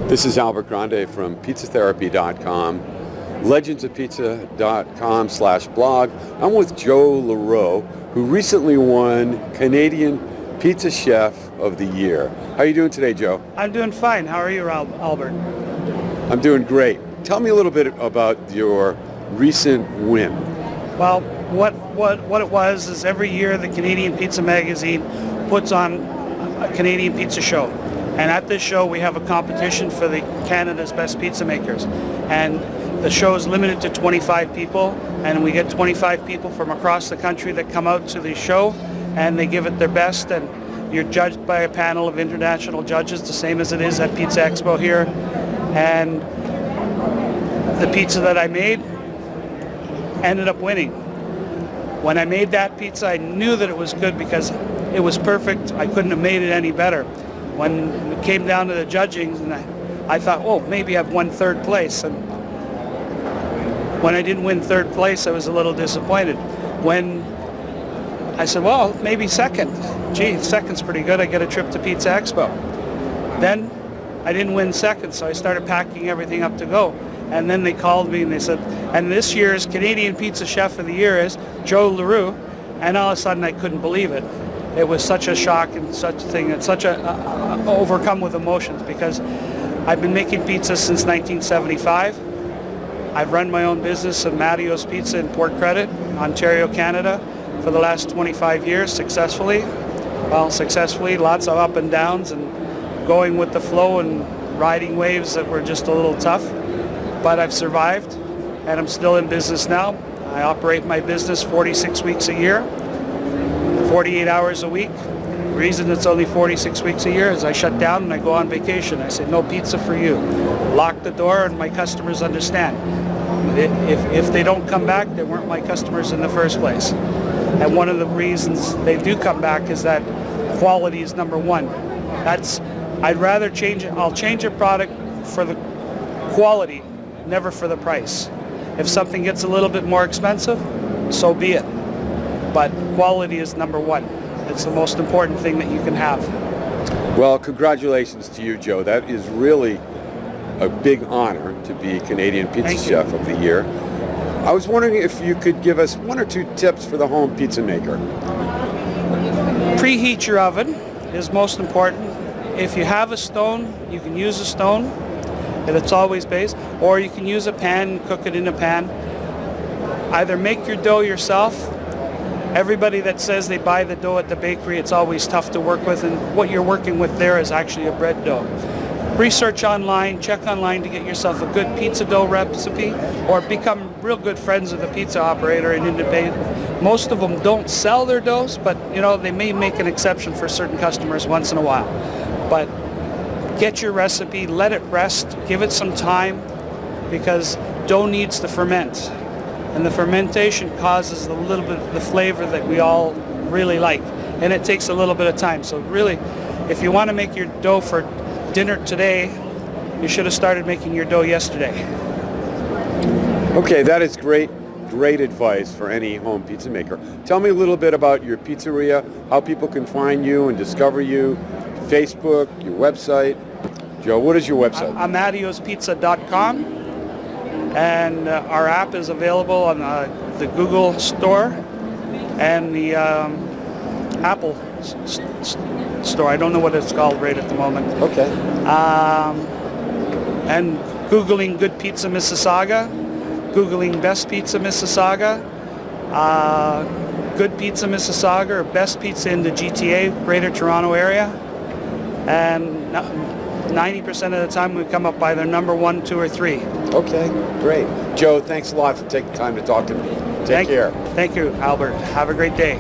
This is Albert Grande from pizzatherapy.com, legendsofpizza.com/blog. I'm with Joe Leroux, who recently won Canadian Pizza Chef of the Year. How are you doing today, Joe? I'm doing fine. How are you, Albert? I'm doing great. Tell me a little bit about your recent win. Well, what it was is every year the Canadian Pizza Magazine puts on a Canadian Pizza Show. And at this show we have a competition for the Canada's best pizza makers. And the show is limited to 25 people, and we get 25 people from across the country that come out to the show, and they give it their best, and you're judged by a panel of international judges, the same as it is at Pizza Expo here. And the pizza that I made ended up winning. When I made that pizza, I knew that it was good because it was perfect. I couldn't have made it any better. When it came down to the judging, and I thought, oh, maybe I've won third place. And when I didn't win third place, I was a little disappointed. When I said, well, maybe second. Gee, second's pretty good. I get a trip to Pizza Expo. Then I didn't win second, so I started packing everything up to go. And then they called me and they said, and this year's Canadian Pizza Chef of the Year is Joe Leroux. And all of a sudden I couldn't believe it. It was such a shock and such a thing, and such a overcome with emotions, because I've been making pizza since 1975. I've run my own business, Amadio's Pizza in Port Credit, Ontario, Canada, for the last 25 years successfully. Well, successfully, lots of up and downs and going with the flow and riding waves that were just a little tough. But I've survived, and I'm still in business now. I operate my business 46 weeks a year. 48 hours a week. The reason it's only 46 weeks a year is I shut down and I go on vacation. I say, no pizza for you. Lock the door, and my customers understand. If they don't come back, they weren't my customers in the first place. And one of the reasons they do come back is that quality is number one. I'd rather change it. I'll change a product for the quality, never for the price. If something gets a little bit more expensive, so be it. But quality is number one. It's the most important thing that you can have. Well, congratulations to you, Joe. That is really a big honor to be Canadian Pizza Chef of the Year. I was wondering if you could give us one or two tips for the home pizza maker. Preheat your oven is most important. If you have a stone, you can use a stone, and it's always based, or you can use a pan and cook it in a pan. Either make your dough yourself. Everybody that says they buy the dough at the bakery, it's always tough to work with, and what you're working with there is actually a bread dough. Research online, check online to get yourself a good pizza dough recipe, or become real good friends with a pizza operator and independent. Most of them don't sell their doughs, but you know, they may make an exception for certain customers once in a while. But get your recipe, let it rest, give it some time, because dough needs to ferment. And the fermentation causes a little bit of the flavor that we all really like. And it takes a little bit of time. So really, if you want to make your dough for dinner today, you should have started making your dough yesterday. Okay, that is great advice for any home pizza maker. Tell me a little bit about your pizzeria, how people can find you and discover you, Facebook, your website. Joe, what is your website? AmadiosPizza.com. And our app is available on the Google Store and the Apple Store. I don't know what it's called right at the moment. Okay. And Googling Good Pizza Mississauga, Googling Best Pizza Mississauga, Good Pizza Mississauga, or Best Pizza in the GTA, Greater Toronto Area. And 90% of the time we come up by their number 1, 2, or 3. Okay, great. Joe, thanks a lot for taking time to talk to me. Take care. Thank you, Albert. Have a great day.